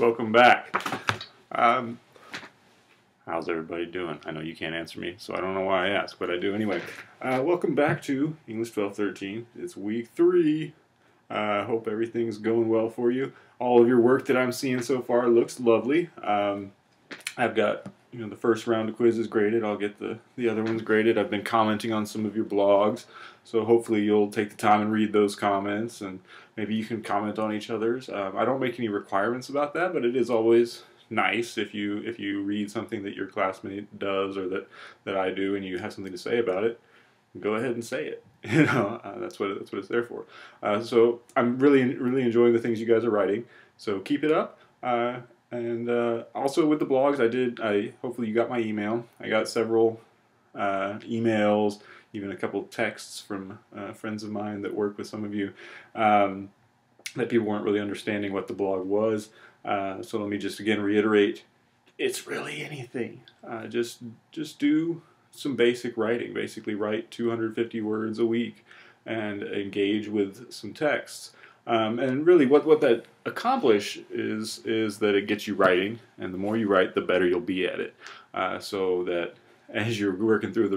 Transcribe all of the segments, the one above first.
Welcome back. How's everybody doing? I know you can't answer me, so I don't know why I ask, but I do anyway. Welcome back to English 1213. It's week 3. Hope everything's going well for you. All of your work that I'm seeing so far looks lovely. I've got the first round of quizzes graded. I'll get the other ones graded. I've been commenting on some of your blogs, so hopefully you'll take the time and read those comments, and maybe you can comment on each other's. I don't make any requirements about that, but it is always nice if you read something that your classmate does or that I do, and you have something to say about it. Go ahead and say it. That's what it's there for. So I'm really enjoying the things you guys are writing. So keep it up. And also with the blogs, hopefully you got my email. I got several emails, even a couple texts from friends of mine that work with some of you, that people weren't really understanding what the blog was. So let me just again reiterate, it's really anything. Just do some basic writing. Basically write 250 words a week and engage with some texts. And really what that accomplish is that it gets you writing, and the more you write, the better you'll be at it. So that as you're working through the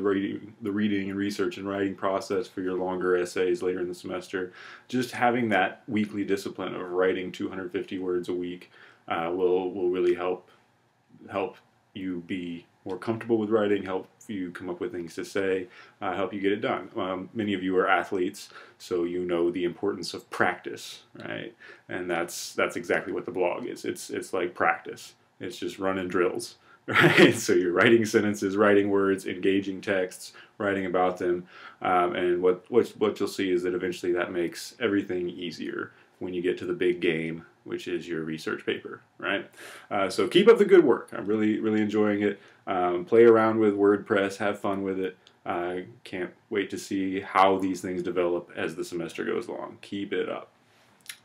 reading and research and writing process for your longer essays later in the semester, just having that weekly discipline of writing 250 words a week will really help you be more comfortable with writing, help you come up with things to say, help you get it done. Many of you are athletes, so you know the importance of practice, right? And that's exactly what the blog is. It's like practice. It's just running drills, right? So you're writing sentences, writing words, engaging texts, writing about them, and what you'll see is that eventually that makes everything easier when you get to the big game, which is your research paper, right? So keep up the good work. I'm really enjoying it. Play around with WordPress, have fun with it. I can't wait to see how these things develop as the semester goes along. Keep it up.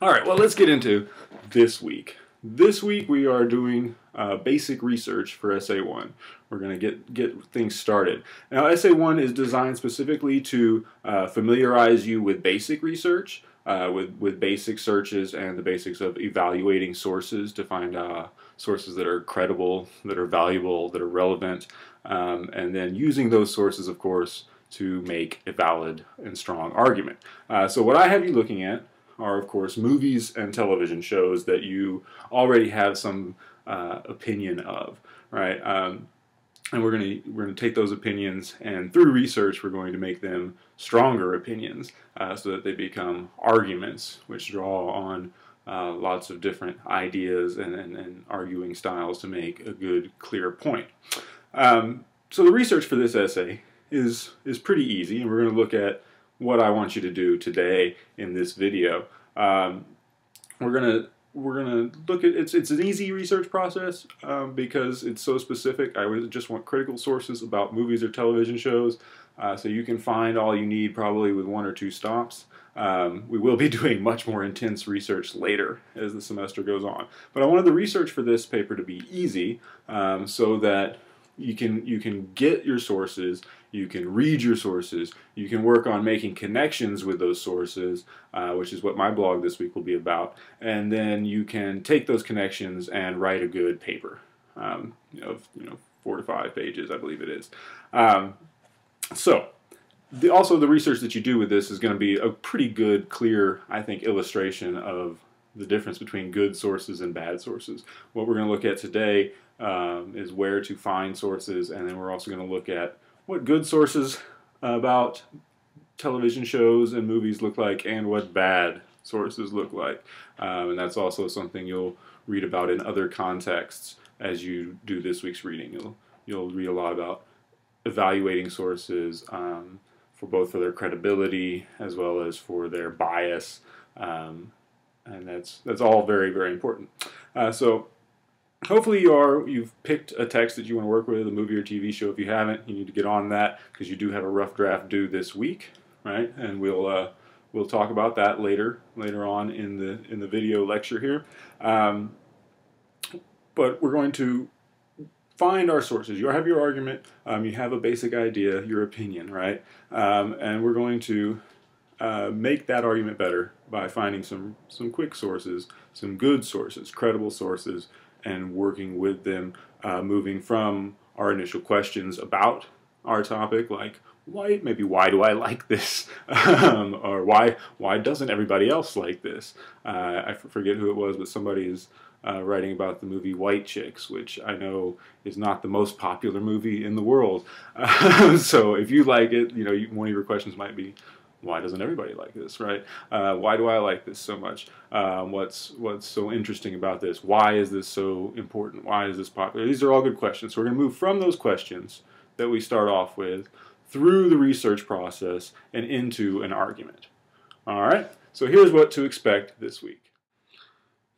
All right, well, let's get into this week. This week we are doing basic research for Essay 1. We're going to get things started. Now, Essay 1 is designed specifically to familiarize you with basic research, with basic searches and the basics of evaluating sources to find sources that are credible, that are valuable, that are relevant, and then using those sources, of course, to make a valid and strong argument. So what I have you looking at are, of course, movies and television shows that you already have some opinion of, right? And we're going to take those opinions, and through research, we're going to make them stronger opinions, so that they become arguments, which draw on lots of different ideas and arguing styles to make a good, clear point. So the research for this essay is pretty easy, and we're going to look at what I want you to do today in this video. We're gonna look at it's an easy research process because it's so specific. I would just want critical sources about movies or television shows, so you can find all you need probably with 1 or 2 stops. We will be doing much more intense research later as the semester goes on, but I wanted the research for this paper to be easy, so that you can get your sources, you can read your sources, you can work on making connections with those sources, which is what my blog this week will be about, and then you can take those connections and write a good paper, 4 to 5 pages, I believe it is. Also the research that you do with this is going to be a pretty good, clear, I think, illustration of the difference between good sources and bad sources. What we're going to look at today is where to find sources, and then we're also going to look at what good sources about television shows and movies look like and what bad sources look like. And that's also something you'll read about in other contexts as you do this week's reading. You'll read a lot about evaluating sources for their credibility as well as for their bias, and that's all very important. So hopefully you've picked a text that you want to work with, a movie or TV show. If you haven't, you need to get on that because you do have a rough draft due this week, right? And we'll talk about that later on in the video lecture here. But we're going to find our sources. You have your argument, you have a basic idea, your opinion, right? And we're going to make that argument better by finding some quick sources, some good sources, credible sources, and working with them, moving from our initial questions about our topic, like why do I like this, or why doesn't everybody else like this? I forget who it was, but somebody is writing about the movie White Chicks, which I know is not the most popular movie in the world. So if you like it, you know, one of your questions might be, why doesn't everybody like this, right? Why do I like this so much? What's so interesting about this? Why is this so important? Why is this popular? These are all good questions. So we're going to move from those questions that we start off with through the research process and into an argument. All right, so here's what to expect this week.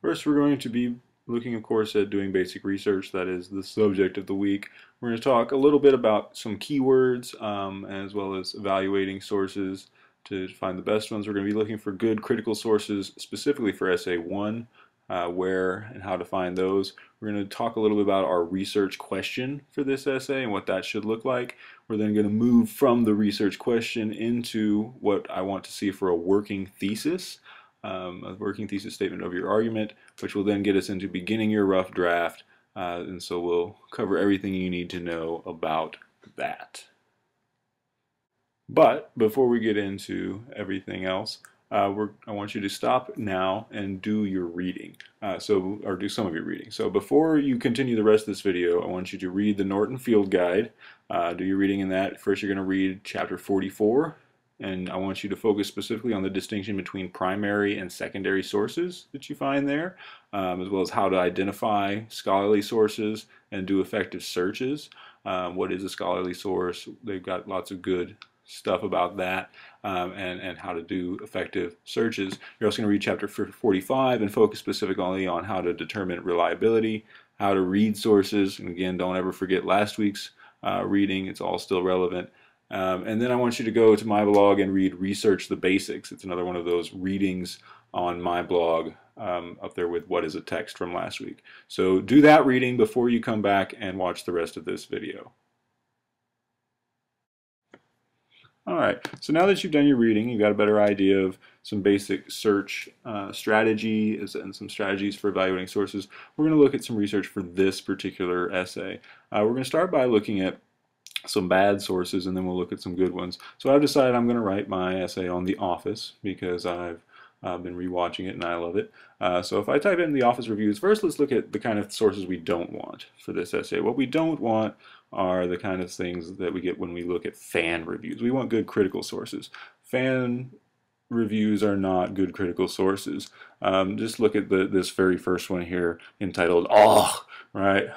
First, we're going to be looking, of course, at doing basic research. That is the subject of the week. We're going to talk a little bit about some keywords, as well as evaluating sources to find the best ones. We're going to be looking for good critical sources, specifically for Essay 1, where and how to find those. We're going to talk a little bit about our research question for this essay and what that should look like. We're then going to move from the research question into what I want to see for a working thesis. A working thesis statement of your argument, which will then get us into beginning your rough draft, and so we'll cover everything you need to know about that. But before we get into everything else, I want you to stop now and do your reading, or do some of your reading. So before you continue the rest of this video, I want you to read the Norton Field Guide. Do your reading in that. First, you're going to read chapter 44. And I want you to focus specifically on the distinction between primary and secondary sources that you find there, as well as how to identify scholarly sources and do effective searches. What is a scholarly source? They've got lots of good stuff about that, and how to do effective searches. You're also going to read chapter 45 and focus specifically on how to determine reliability, how to read sources, and again, don't ever forget last week's reading. It's all still relevant. And then I want you to go to my blog and read Research the Basics. It's another one of those readings on my blog, up there with What is a Text from last week. So do that reading before you come back and watch the rest of this video. Alright, so now that you've done your reading, you've got a better idea of some basic search strategy and some strategies for evaluating sources. We're going to look at some research for this particular essay. We're going to start by looking at some bad sources, and then we'll look at some good ones. So I've decided I'm going to write my essay on The Office because I've been rewatching it and I love it. So if I type in The Office reviews, first let's look at the kind of sources we don't want for this essay. What we don't want are the kind of things that we get when we look at fan reviews. We want good critical sources. Fan reviews are not good critical sources. Just look at this very first one here entitled "Oh." Right,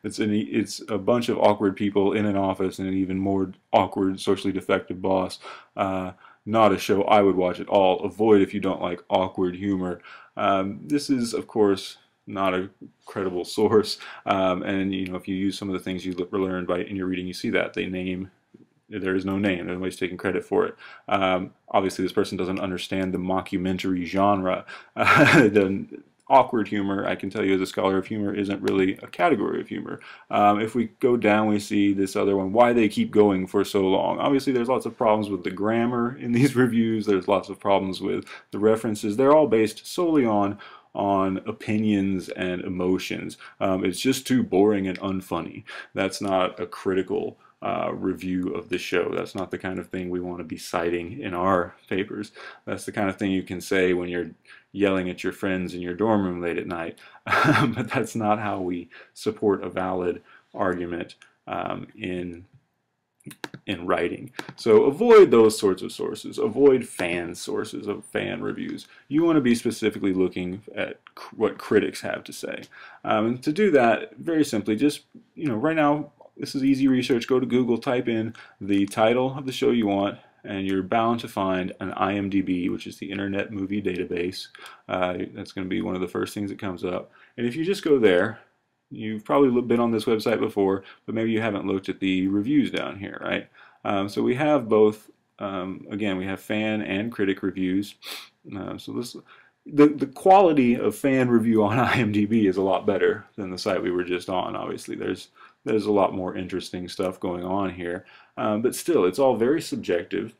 it's a bunch of awkward people in an office and an even more awkward, socially defective boss. Not a show I would watch at all. Avoid if you don't like awkward humor. This is, of course, not a credible source. And you know, if you use some of the things you learned in your reading, you see that there is no name. Nobody's taking credit for it. Obviously, this person doesn't understand the mockumentary genre. Awkward humor, I can tell you as a scholar of humor, isn't really a category of humor. If we go down, we see this other one, why they keep going for so long. Obviously, there's lots of problems with the grammar in these reviews. There's lots of problems with the references. They're all based solely on opinions and emotions. It's just too boring and unfunny. That's not a critical review of the show. That's not the kind of thing we want to be citing in our papers. That's the kind of thing you can say when you're yelling at your friends in your dorm room late at night. But that's not how we support a valid argument in writing. So avoid those sorts of sources. Avoid fan sources of fan reviews. You want to be specifically looking at what critics have to say. And to do that, very simply, just, you know, right now, this is easy research. Go to Google, type in the title of the show you want, and you're bound to find an IMDb, which is the Internet Movie Database. That's going to be one of the first things that comes up. And if you just go there, you've probably been on this website before, but maybe you haven't looked at the reviews down here, right? So we have both, again, we have fan and critic reviews. The quality of fan review on IMDb is a lot better than the site we were just on. Obviously, there's a lot more interesting stuff going on here, but still, it's all very subjective.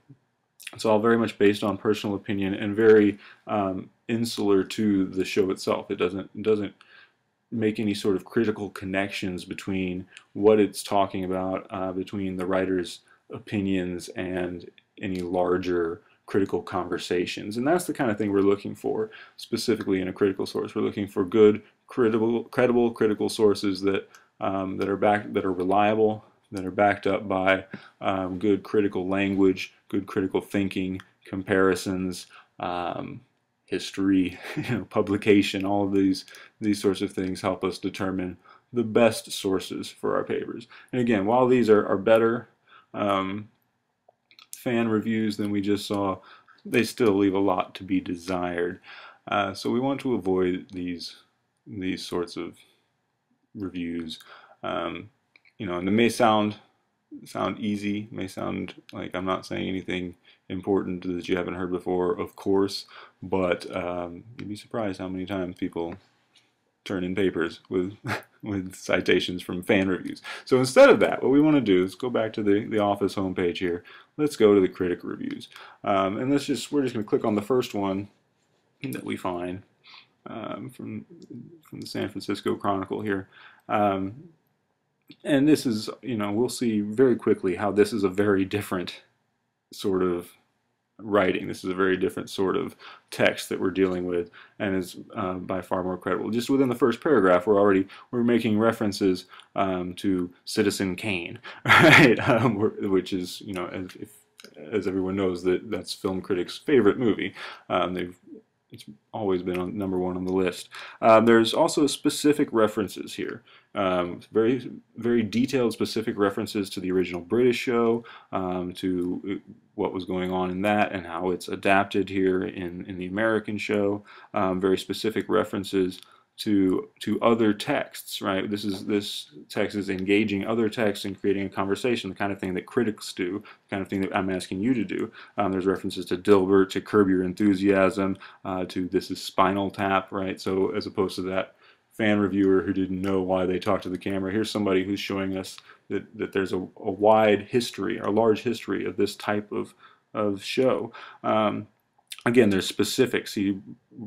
It's all very much based on personal opinion and very insular to the show itself. It doesn't make any sort of critical connections between what it's talking about, between the writer's opinions and any larger critical conversations. And that's the kind of thing we're looking for specifically in a critical source. We're looking for good, credible critical sources that are reliable, that are backed up by good critical language, good critical thinking, comparisons, history, publication. All of these sorts of things help us determine the best sources for our papers. And again, while these are better fan reviews than we just saw, they still leave a lot to be desired. So we want to avoid these sorts of reviews. And they may sound easy, may sound like I'm not saying anything important that you haven't heard before, of course, but you'd be surprised how many times people turn in papers with with citations from fan reviews. So instead of that, what we want to do is go back to the Office homepage here. Let's go to the critic reviews, and we're just going to click on the first one that we find from the San Francisco Chronicle here. And this is, we'll see very quickly how this is a very different sort of writing. This is a very different sort of text that we're dealing with, and is by far more credible. Just within the first paragraph, we're making references to Citizen Kane, right? Which is, as everyone knows, that's film critics' favorite movie. It's always been on #1 on the list. There's also specific references here, very, very detailed specific references to the original British show, to what was going on in that and how it's adapted here in the American show. Very specific references to other texts, right? This text is engaging other texts and creating a conversation, the kind of thing that critics do, the kind of thing that I'm asking you to do. There's references to Dilbert, to Curb Your Enthusiasm, to This Is Spinal Tap, right? So as opposed to that fan reviewer who didn't know why they talked to the camera, here's somebody who's showing us that there's a wide history, a large history of this type of show. Again, there's specifics.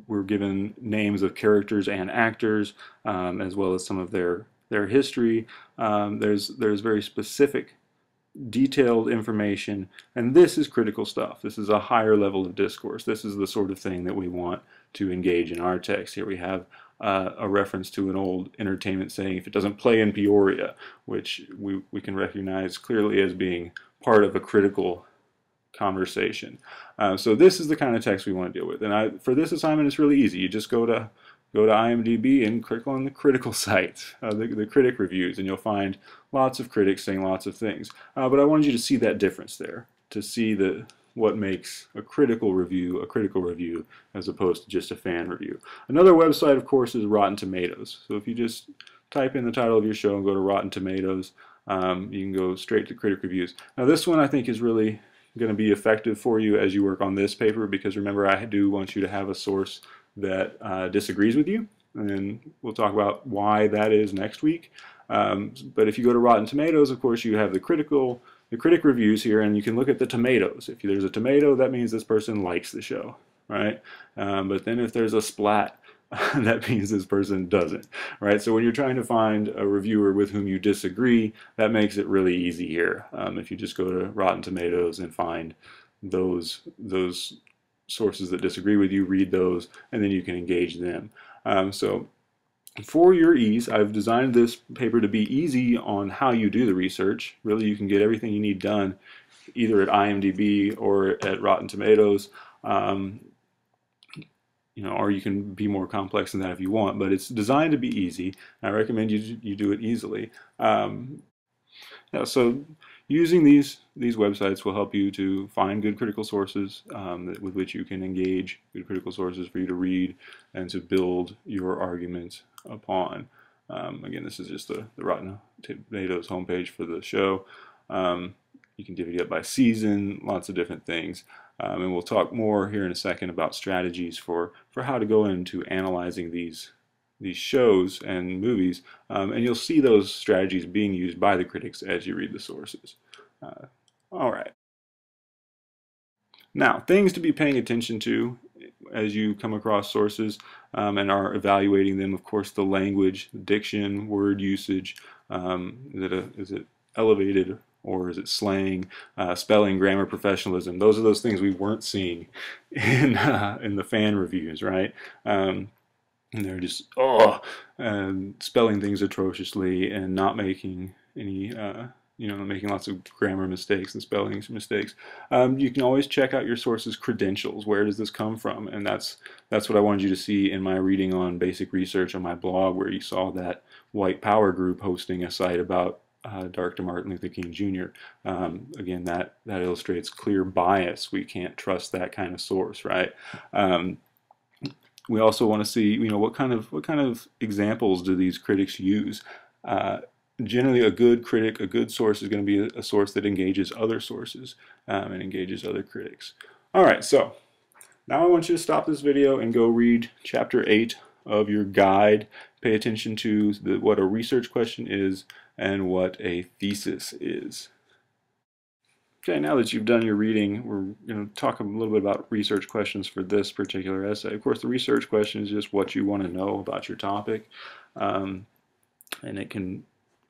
We're given names of characters and actors, as well as some of their history. There's very specific, detailed information, and this is critical stuff. This is a higher level of discourse. This is the sort of thing that we want to engage in our text. Here we have a reference to an old entertainment saying, if it doesn't play in Peoria, which we can recognize clearly as being part of a critical conversation. So this is the kind of text we want to deal with. And for this assignment, it's really easy. You just go to IMDb and click on the critical sites, the critic reviews, and you'll find lots of critics saying lots of things. But I wanted you to see that difference there, to see what makes a critical review as opposed to just a fan review. Another website, of course, is Rotten Tomatoes. So if you just type in the title of your show and go to Rotten Tomatoes, you can go straight to critic reviews. Now this one I think is really going to be effective for you as you work on this paper, because remember, I do want you to have a source that disagrees with you, and we'll talk about why that is next week. But if you go to Rotten Tomatoes, of course, you have the critic reviews here, and you can look at the tomatoes. If there's a tomato, that means this person likes the show, right? But then if there's a splat, that means this person doesn't, right? So when you're trying to find a reviewer with whom you disagree, that makes it really easy here. If you just go to Rotten Tomatoes and find those sources that disagree with you, read those, and then you can engage them. So for your ease, I've designed this paper to be easy on how you do the research. Really, you can get everything you need done either at IMDb or at Rotten Tomatoes. Or you can be more complex than that if you want, but it's designed to be easy. I recommend you do it easily. So using these websites will help you to find good critical sources with which you can engage, good critical sources for you to read and to build your argument upon. Again, this is just the Rotten Tomatoes homepage for the show. You can divvy it up by season, lots of different things. And we'll talk more here in a second about strategies for how to go into analyzing these shows and movies. And you'll see those strategies being used by the critics as you read the sources. All right. Now, things to be paying attention to as you come across sources and are evaluating them. Of course, the language, diction, word usage. Is it elevated or is it slang? Spelling, grammar, professionalism. Those are those things we weren't seeing in the fan reviews, right? And they're just spelling things atrociously and not making any making lots of grammar mistakes and spelling mistakes. You can always check out your source's credentials. Where does this come from? And that's what I wanted you to see in my reading on basic research on my blog, where you saw that white power group hosting a site about Dr. Martin Luther King Jr. Again, that illustrates clear bias. We can't trust that kind of source, right? We also want to see, what kind of examples do these critics use? Generally, a good critic, a good source is going to be a source that engages other sources and engages other critics. All right, so now I want you to stop this video and go read Chapter 8 of your guide. Pay attention to what a research question is and what a thesis is. Okay, now that you've done your reading, we're going to talk a little bit about research questions for this particular essay. Of course, the research question is just what you want to know about your topic, and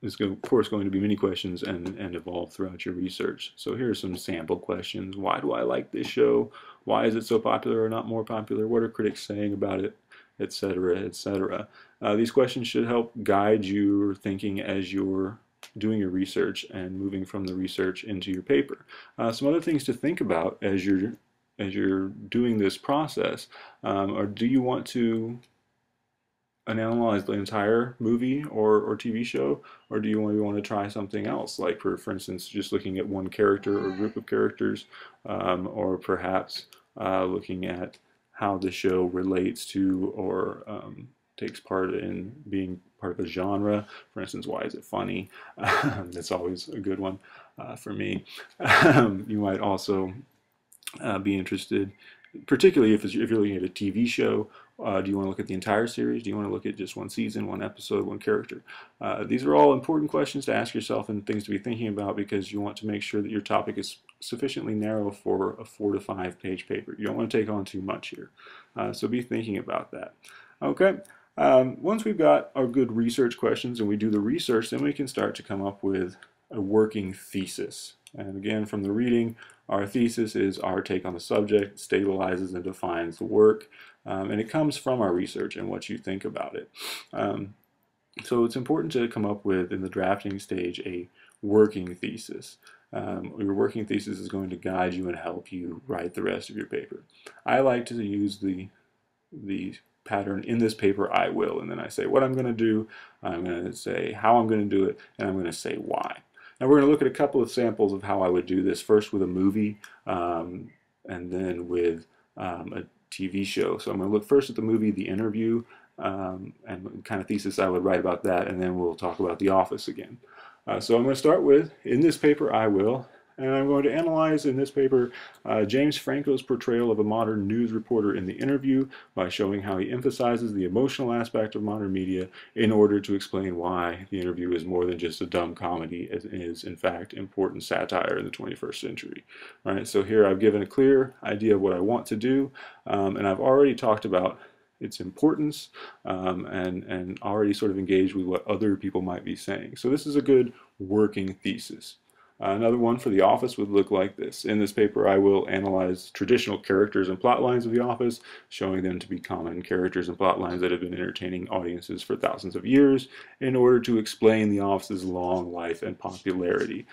it's of course going to be many questions and evolve throughout your research. So here are some sample questions. Why do I like this show? Why is it so popular or not more popular? What are critics saying about it? Etc., etc. These questions should help guide your thinking as you're doing your research and moving from the research into your paper. Some other things to think about as you're doing this process, or do you want to analyze the entire movie or TV show, or do you want to try something else, like for instance just looking at one character or group of characters, or perhaps looking at how the show relates to or takes part in being part of a genre. For instance, why is it funny? That's always a good one for me. You might also be interested, particularly if you're looking at a TV show. Do you want to look at the entire series? Do you want to look at just one season, one episode, one character? These are all important questions to ask yourself and things to be thinking about, because you want to make sure that your topic is sufficiently narrow for a 4 to 5 page paper. You don't want to take on too much here. So be thinking about that. Okay. Once we've got our good research questions and we do the research, then we can start to come up with a working thesis. And again, from the reading, our thesis is our take on the subject, stabilizes and defines the work, and it comes from our research and what you think about it. So it's important to come up with, in the drafting stage, a working thesis. Your working thesis is going to guide you and help you write the rest of your paper. I like to use the pattern, in this paper I will, and then I say what I'm going to do, I'm going to say how I'm going to do it, and I'm going to say why. Now we're going to look at a couple of samples of how I would do this, first with a movie and then with a TV show. So I'm going to look first at the movie The Interview and kind of thesis I would write about that, and then we'll talk about The Office again. So I'm going to start with, in this paper I will, and I'm going to analyze in this paper James Franco's portrayal of a modern news reporter in The Interview by showing how he emphasizes the emotional aspect of modern media in order to explain why The Interview is more than just a dumb comedy. It is, in fact, important satire in the 21st century. All right, so here I've given a clear idea of what I want to do, and I've already talked about its importance and already sort of engaged with what other people might be saying. So this is a good working thesis. Another one for The Office would look like this. In this paper, I will analyze traditional characters and plot lines of The Office, showing them to be common characters and plot lines that have been entertaining audiences for thousands of years, in order to explain The Office's long life and popularity.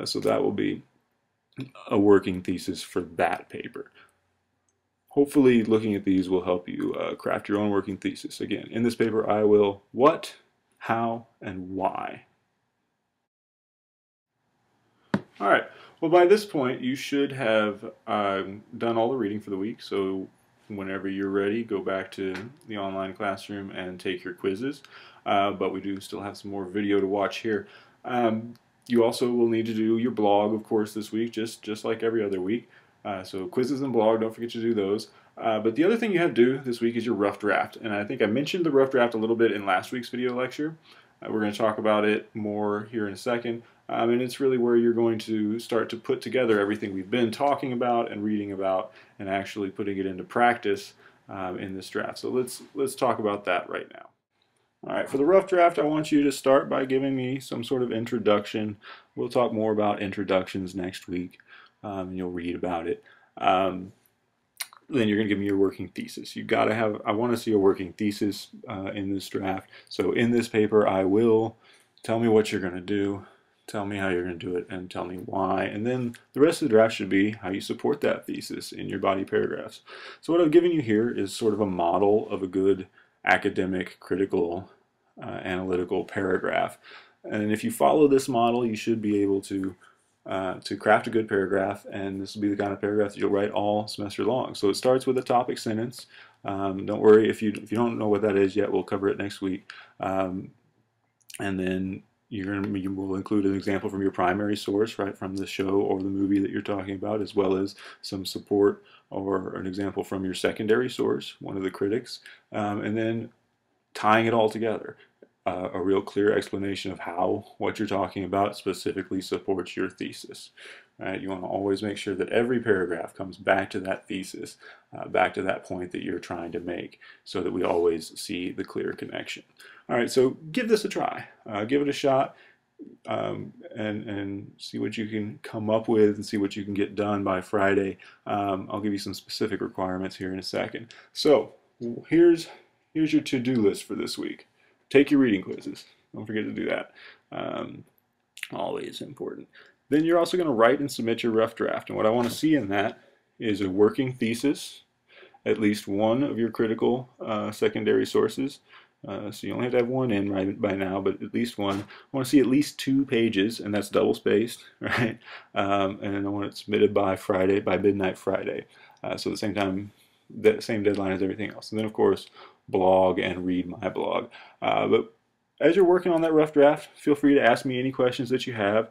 So that will be a working thesis for that paper. Hopefully, looking at these will help you craft your own working thesis. Again, in this paper, I will what, how, and why. All right, well, by this point, you should have done all the reading for the week, so whenever you're ready, go back to the online classroom and take your quizzes, but we do still have some more video to watch here. You also will need to do your blog, of course, this week, just like every other week. So quizzes and blog, don't forget to do those. But the other thing you have to do this week is your rough draft, and I think I mentioned the rough draft a little bit in last week's video lecture. We're going to talk about it more here in a second. And it's really where you're going to start to put together everything we've been talking about and reading about and actually putting it into practice in this draft. So let's talk about that right now. All right, for the rough draft, I want you to start by giving me some sort of introduction. We'll talk more about introductions next week, and you'll read about it. Then you're going to give me your working thesis. You got to have, I want to see a working thesis in this draft. So in this paper, I will tell me what you're going to do, tell me how you're going to do it, and tell me why. And then the rest of the draft should be how you support that thesis in your body paragraphs. So what I've given you here is sort of a model of a good academic, critical, analytical paragraph. And if you follow this model, you should be able to craft a good paragraph, and this will be the kind of paragraph that you'll write all semester long. So it starts with a topic sentence. Don't worry if you don't know what that is yet. We'll cover it next week. And then you will include an example from your primary source, right, from the show or the movie that you're talking about, as well as some support or an example from your secondary source, one of the critics, and then tying it all together. A real clear explanation of how what you're talking about specifically supports your thesis. Right? You want to always make sure that every paragraph comes back to that thesis, back to that point that you're trying to make, so that we always see the clear connection. All right, so give this a try. Give it a shot, and see what you can come up with and see what you can get done by Friday. I'll give you some specific requirements here in a second. So here's your to-do list for this week. Take your reading quizzes. Don't forget to do that. Always important. Then you're also going to write and submit your rough draft. And what I want to see in that is a working thesis, at least one of your critical secondary sources. So you only have to have one in right by now, but at least one. I want to see at least 2 pages, and that's double spaced, right? And I want it submitted by Friday, by midnight Friday. So the same time, the same deadline as everything else. And then, of course, blog and read my blog. But as you're working on that rough draft, feel free to ask me any questions that you have.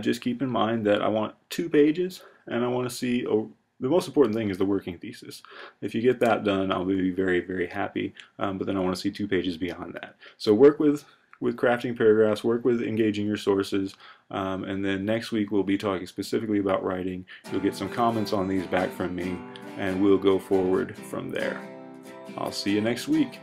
Just keep in mind that I want 2 pages, and I want to see, the most important thing is the working thesis. If you get that done, I'll be very, very happy, but then I want to see 2 pages beyond that. So work with crafting paragraphs, work with engaging your sources, and then next week we'll be talking specifically about writing. You'll get some comments on these back from me, and we'll go forward from there. I'll see you next week.